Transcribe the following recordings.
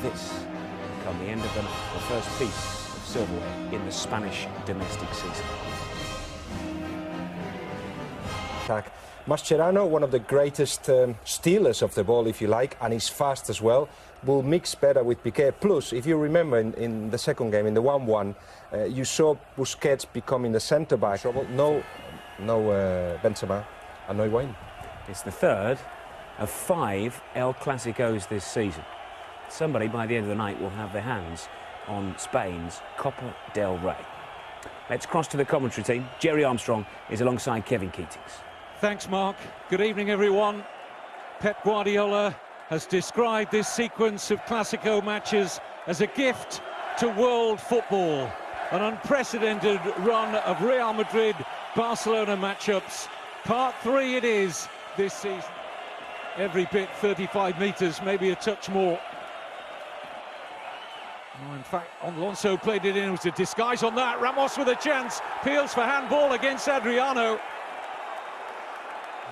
this become the end of the night, the first piece of silverware in the Spanish domestic season. Mascherano, one of the greatest stealers of the ball, if you like, and he's fast as well, will mix better with Piqué. Plus, if you remember in the second game, in the 1-1, you saw Busquets becoming the centre-back. No Benzema and no Higuaín. It's the third of 5 El Clásicos this season. Somebody by the end of the night will have their hands on Spain's Copa del Rey. Let's cross to the commentary team. Jerry Armstrong is alongside Kevin Keatings. Thanks, Mark. Good evening, everyone. Pep Guardiola has described this sequence of Clásico matches as a gift to world football. An unprecedented run of Real Madrid-Barcelona matchups. Part 3 it is this season. Every bit 35 metres, maybe a touch more. Oh, in fact, Alonso played it in. It was a disguise on that. Ramos with a chance. Peels for handball against Adriano.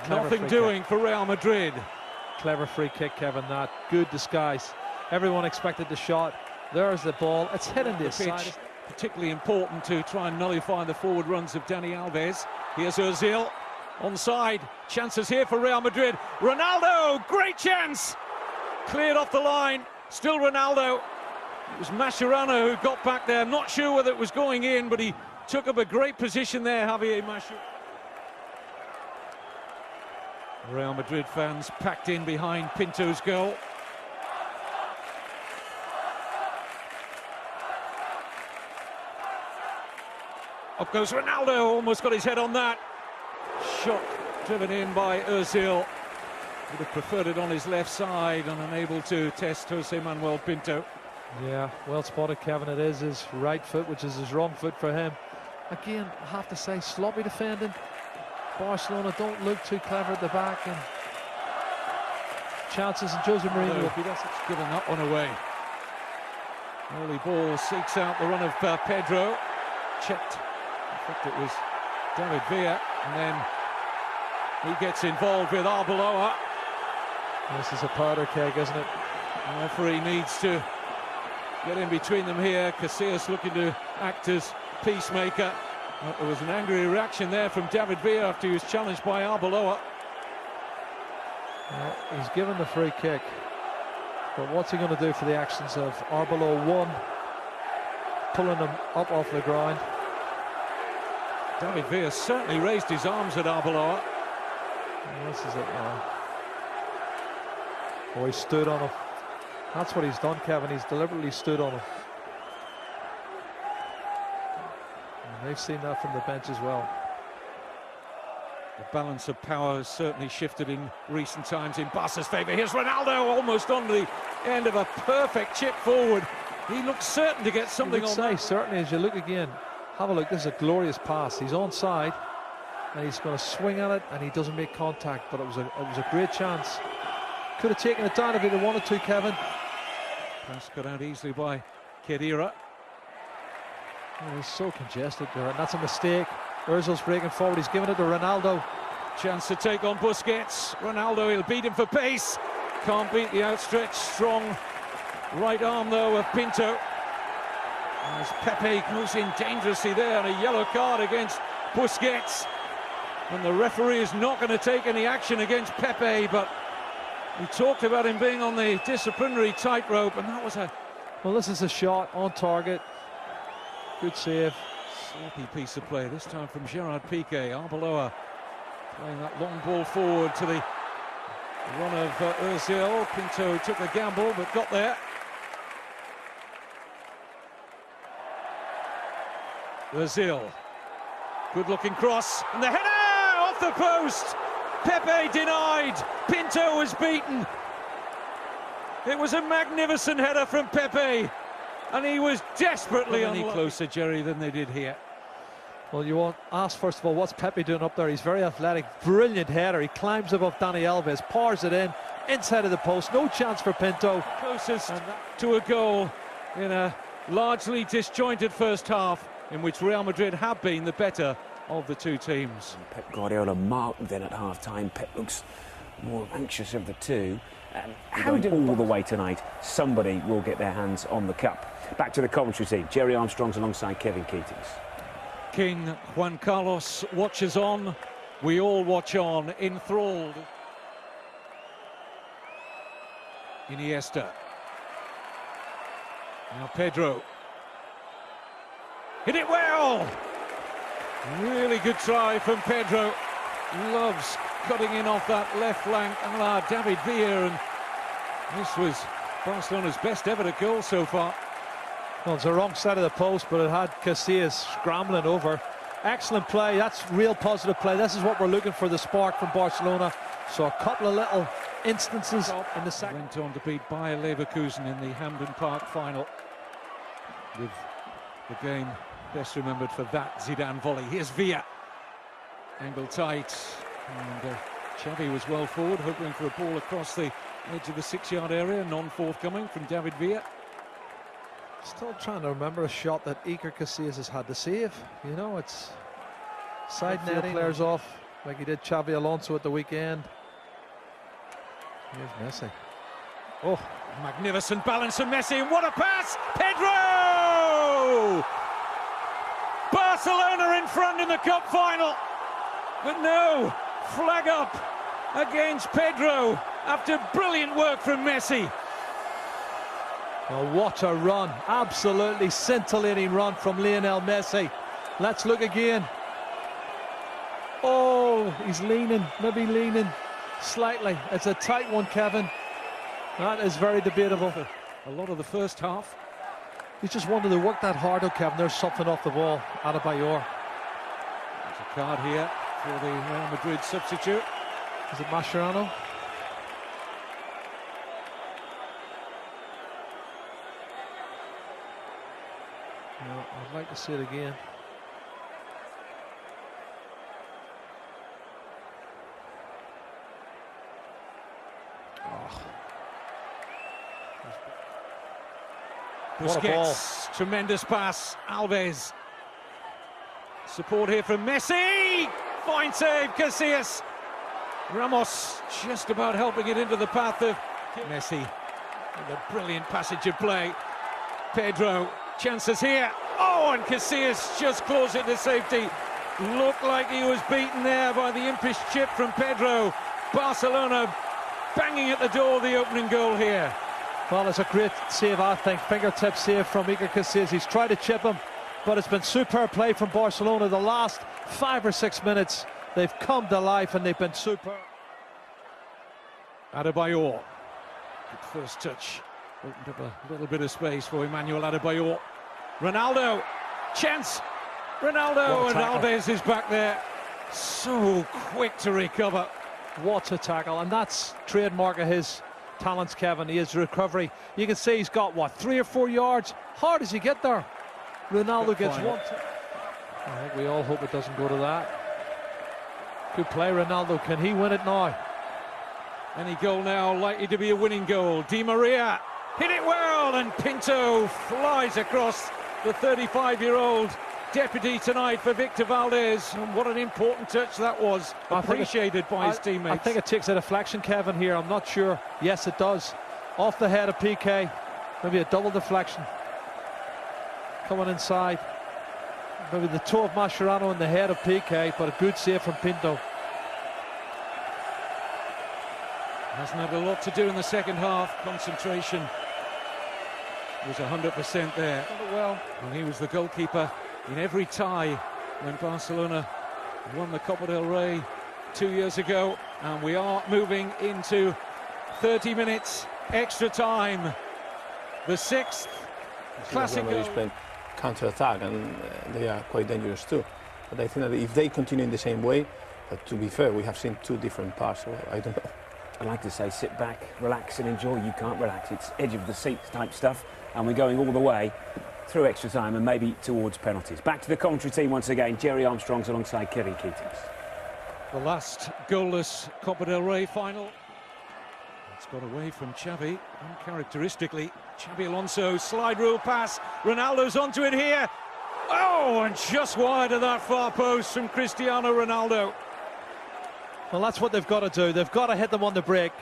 Nothing doing for Real Madrid. Clever free kick, Kevin, that. Good disguise. Everyone expected the shot. There's the ball. It's hitting this side. Particularly important to try and nullify the forward runs of Dani Alves. Here's Ozil. Onside. Chances here for Real Madrid. Ronaldo! Great chance! Cleared off the line. Still Ronaldo. It was Mascherano who got back there. I'm not sure whether it was going in, but he took up a great position there, Javier Mascherano. Real Madrid fans packed in behind Pinto's goal. Up goes Ronaldo, almost got his head on that. Shot driven in by Ozil. Would have preferred it on his left side and unable to test Jose Manuel Pinto. Yeah, well spotted, Kevin. It is his right foot, which is his wrong foot for him. Again, I have to say, sloppy defending. Barcelona don't look too clever at the back, and chances, and Jose Mourinho will be giving that one away. Early ball seeks out the run of Pedro. Checked. I think it was David Villa, and then he gets involved with Arbeloa. This is a powder keg, isn't it? The referee needs to get in between them here. Casillas looking to act as peacemaker. There was an angry reaction there from David Villa after he was challenged by Arbeloa. Well, he's given the free kick, but what's he going to do for the actions of Arbeloa? 1, pulling him up off the ground. David Villa certainly raised his arms at Arbeloa. This is it now. Oh, he stood on him. That's what he's done, Kevin. He's deliberately stood on him. They've seen that from the bench as well. The balance of power has certainly shifted in recent times in Barca's favour. Here's Ronaldo, almost on the end of a perfect chip forward. He looks certain to get something on that. Certainly, as you look again, have a look. This is a glorious pass. He's onside, and he's going to swing at it, and he doesn't make contact. But it was a great chance. Could have taken it down if he'd wanted to, Kevin. Pass got out easily by Khedira. Oh, he's so congested there, and that's a mistake. Ozil's breaking forward. He's giving it to Ronaldo. Chance to take on Busquets. Ronaldo, he'll beat him for pace. Can't beat the outstretched, strong right arm, though, of Pinto. As Pepe moves in dangerously there, and a yellow card against Busquets. And the referee is not going to take any action against Pepe, but we talked about him being on the disciplinary tightrope, and that was a... Well, this is a shot on target. Good save. Sloppy piece of play, this time from Gerard Piqué. Arbeloa playing that long ball forward to the run of Ozil. Pinto took the gamble, but got there. Ozil. Good-looking cross, and the header off the post. Pepe denied. Pinto was beaten. It was a magnificent header from Pepe, and he was desperately any closer, Jerry, than they did here. Well, you won't ask, first of all, what's Pepe doing up there? He's very athletic, brilliant header. He climbs above Dani Alves, powers it in, inside of the post, no chance for Pinto. Closest to a goal in a largely disjointed first half, in which Real Madrid have been the better of the two teams. Pep Guardiola marked then at half-time. Pep looks more anxious of the two. Going all the way tonight, somebody will get their hands on the cup. Back to the commentary team. Jerry Armstrong's alongside Kevin Keatings. King Juan Carlos watches on. We all watch on, enthralled. Iniesta. Now Pedro. Hit it well! Really good try from Pedro. Loves cutting in off that left flank, a la David Villa, and this was Barcelona's best ever goal so far. Well, it's the wrong side of the post, but it had Casillas scrambling over. Excellent play. That's real positive play. This is what we're looking for, the spark from Barcelona. So a couple of little instances in the second. Went on to beat Bayer Leverkusen in the Hampden Park final, with the game best remembered for that Zidane volley. Here's Villa, angle tight, and Xavi was well forward, hoping for a ball across the edge of the 6-yard area, non-forthcoming from David Villa. Still trying to remember a shot that Iker Casillas has had to save. You know, it's side netting players off, like he did Xavi Alonso at the weekend. Here's Messi. Oh, magnificent balance from Messi, and what a pass! Pedro! Barcelona in front in the cup final, but no, flag up against Pedro after brilliant work from Messi. Oh, what a run, absolutely scintillating run from Lionel Messi. Let's look again. Oh, he's leaning, maybe leaning slightly. It's a tight one, Kevin. That is very debatable. A lot of the first half. He's just wanted to work that hard, Kevin. There's something off the ball. Adebayor. There's a card here for the Real Madrid substitute. Is it Mascherano? No, I'd like to see it again. Busquets, tremendous pass, Alves. Support here from Messi, fine save, Casillas. Ramos just about helping it into the path of Messi. With a brilliant passage of play. Pedro, chances here. Oh, and Casillas just closed it to safety. Looked like he was beaten there by the impish chip from Pedro. Barcelona banging at the door of the opening goal here. Well, it's a great save, I think. Fingertip save from Iker Casillas. He's tried to chip him, but it's been superb play from Barcelona. The last 5 or 6 minutes, they've come to life and they've been superb. Adebayor, good first touch. Opened up a little bit of space for Emmanuel Adebayor. Ronaldo, chance. Ronaldo, and Alves is back there. So quick to recover. What a tackle, and that's trademark of his talents, Kevin. He is recovery. You can see he's got, what, 3 or 4 yards? How does he get there? Ronaldo gets one. I think we all hope it doesn't go to that. Good play, Ronaldo. Can he win it now? Any goal now likely to be a winning goal. Di Maria hit it well, and Pinto flies across the 35-year-old deputy tonight for Victor Valdez. And what an important touch that was, appreciated by his teammates. I think it takes a deflection, Kevin, here. I'm not sure. Yes, it does. Off the head of PK. Maybe a double deflection. Coming inside. Maybe the toe of Mascherano in the head of PK, but a good save from Pinto. Hasn't had a lot to do in the second half. Concentration was 100% there. Well, and he was the goalkeeper in every tie when Barcelona won the Copa del Rey 2 years ago. And we are moving into 30 minutes extra time. The 6th classic goal. Counter-attack, and they are quite dangerous too. But I think that if they continue in the same way, to be fair, we have seen 2 different parts, so I don't know. I like to say sit back, relax and enjoy. You can't relax. It's edge of the seat type stuff, and we're going all the way through extra time and maybe towards penalties. Back to the commentary team once again. Jerry Armstrong's alongside Kevin Keatings. The last goalless Copa del Rey final. It's got away from Xavi, uncharacteristically. Xavi Alonso, slide rule pass. Ronaldo's onto it here. Oh, and just wide of that far post from Cristiano Ronaldo. Well, that's what they've got to do. They've got to hit them on the break.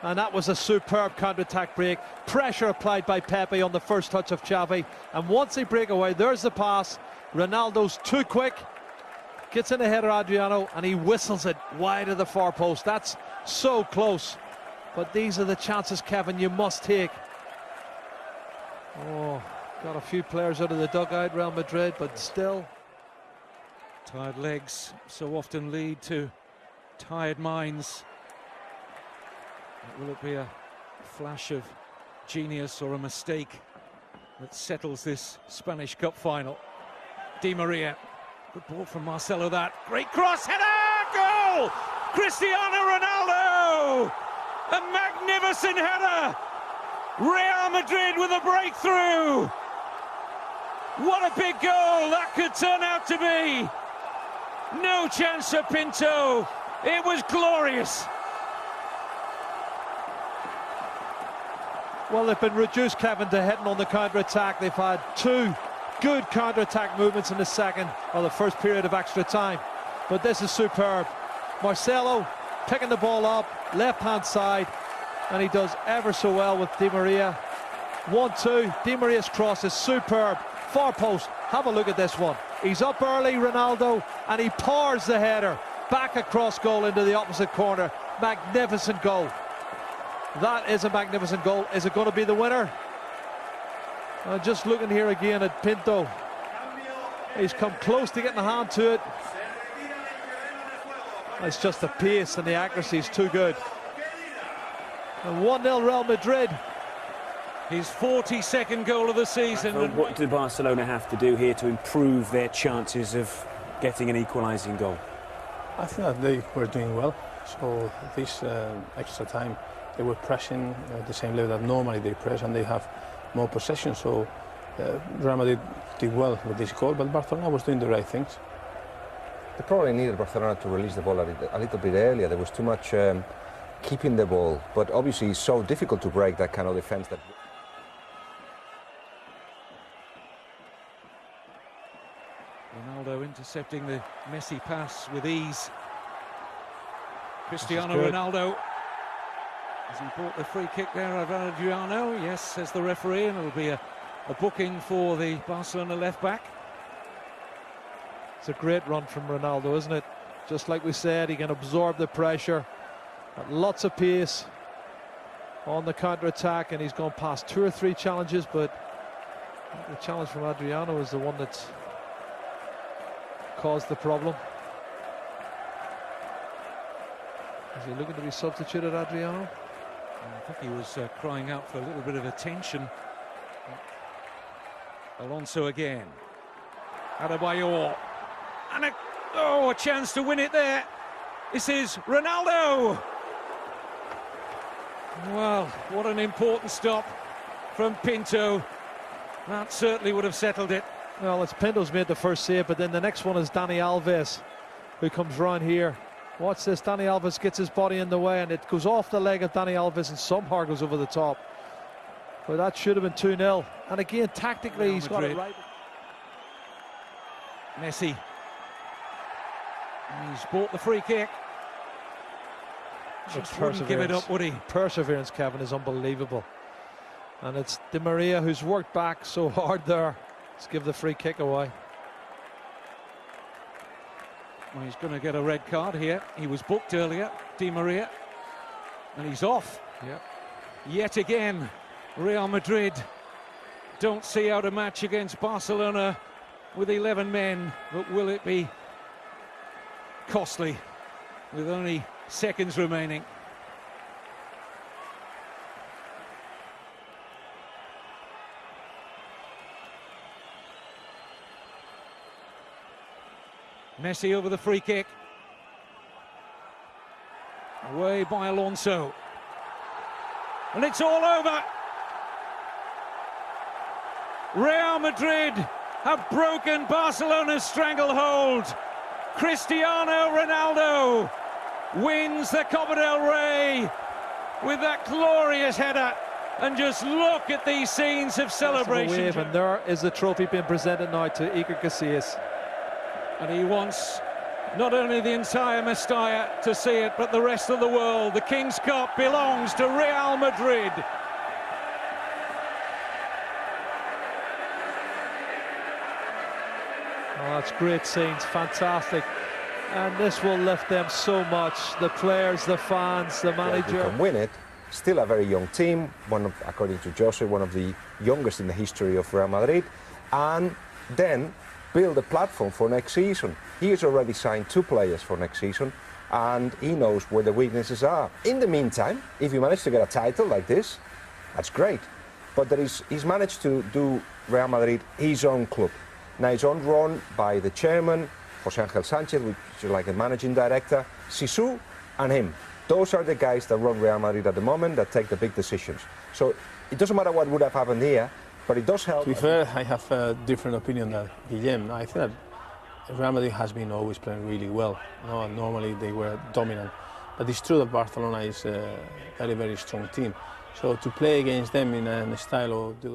And that was a superb counter-attack break. Pressure applied by Pepe on the first touch of Xavi. And once they break away, there's the pass. Ronaldo's too quick. Gets in the header, Adriano, and he whistles it wide of the far post. That's so close. But these are the chances, Kevin, you must take. Oh, got a few players out of the dugout, Real Madrid, but still. Tired legs so often lead to tired minds. Will it be a flash of genius or a mistake that settles this Spanish Cup final? Di Maria, good ball from Marcelo, that great cross, header, goal! Cristiano Ronaldo! A magnificent header! Real Madrid with a breakthrough! What a big goal that could turn out to be! No chance for Pinto, it was glorious! Well, they've been reduced, Kevin, to hitting on the counter-attack. They've had two good counter-attack movements in the second, or the first period of extra time. But this is superb. Marcelo picking the ball up, left-hand side, and he does ever so well with Di Maria. 1-2, Di Maria's cross is superb. Far post, have a look at this one. He's up early, Ronaldo, and he powers the header back across goal into the opposite corner. Magnificent goal. That is a magnificent goal. Is it going to be the winner? Just looking here again at Pinto. He's come close to getting a hand to it. It's just the pace and the accuracy is too good. And 1-0 Real Madrid. His 42nd goal of the season. Well, what do Barcelona have to do here to improve their chances of getting an equalising goal? I think that they were doing well. So this extra time, they were pressing at the same level that normally they press, and they have more possession. So Real Madrid did well with this goal, but Barcelona was doing the right things. They probably needed Barcelona to release the ball a little bit earlier. There was too much keeping the ball, but obviously it's so difficult to break that kind of defense. That Ronaldo intercepting the Messi pass with ease. Cristiano Ronaldo. Has he brought the free kick there of Adriano? Yes, says the referee, and it'll be a booking for the Barcelona left-back. It's a great run from Ronaldo, isn't it? Just like we said, he can absorb the pressure. Got lots of pace on the counter-attack, and he's gone past 2 or 3 challenges, but the challenge from Adriano is the one that's caused the problem. Is he looking to be substituted, Adriano? I think he was crying out for a little bit of attention. Alonso again. Adebayor. And a chance to win it there. This is Ronaldo. Well, what an important stop from Pinto. That certainly would have settled it. Well, it's Pinto's made the first save, but then the next one is Dani Alves, who comes round here. Watch this, Dani Alves gets his body in the way, and it goes off the leg of Dani Alves and somehow goes over the top. But that should have been 2-0. And again, tactically, he's got it right. Messi. He's bought the free kick. Just wouldn't give it up, would he? Perseverance, Kevin, is unbelievable. And it's Di Maria who's worked back so hard there. Let's give the free kick away. Well, he's going to get a red card here. He was booked earlier, Di Maria, and he's off. Yep. Yet again, Real Madrid don't see out a match against Barcelona with 11 men, but will it be costly with only seconds remaining? Messi over the free kick. Away by Alonso. And it's all over. Real Madrid have broken Barcelona's stranglehold. Cristiano Ronaldo wins the Copa del Rey with that glorious header. And just look at these scenes of celebration. And there is the trophy being presented now to Iker Casillas. And he wants not only the entire Mestalla to see it, but the rest of the world. The King's Cup belongs to Real Madrid. Oh, that's great scenes, fantastic. And this will lift them so much, the players, the fans, the manager. Well, can win it. Still a very young team, according to Jose, one of the youngest in the history of Real Madrid, and then build a platform for next season. He has already signed 2 players for next season, and he knows where the weaknesses are. In the meantime, if you manage to get a title like this, that's great. But he's managed to do Real Madrid his own club. Now it's on run by the chairman, José Ángel Sánchez, which is like a managing director, Sisu, and him. Those are the guys that run Real Madrid at the moment, that take the big decisions. So it doesn't matter what would have happened here, but it does help. To be fair, I have a different opinion than Guillem. I think that Real Madrid has been always playing really well. No, normally they were dominant. But it's true that Barcelona is a very, very strong team. So to play against them in a style of the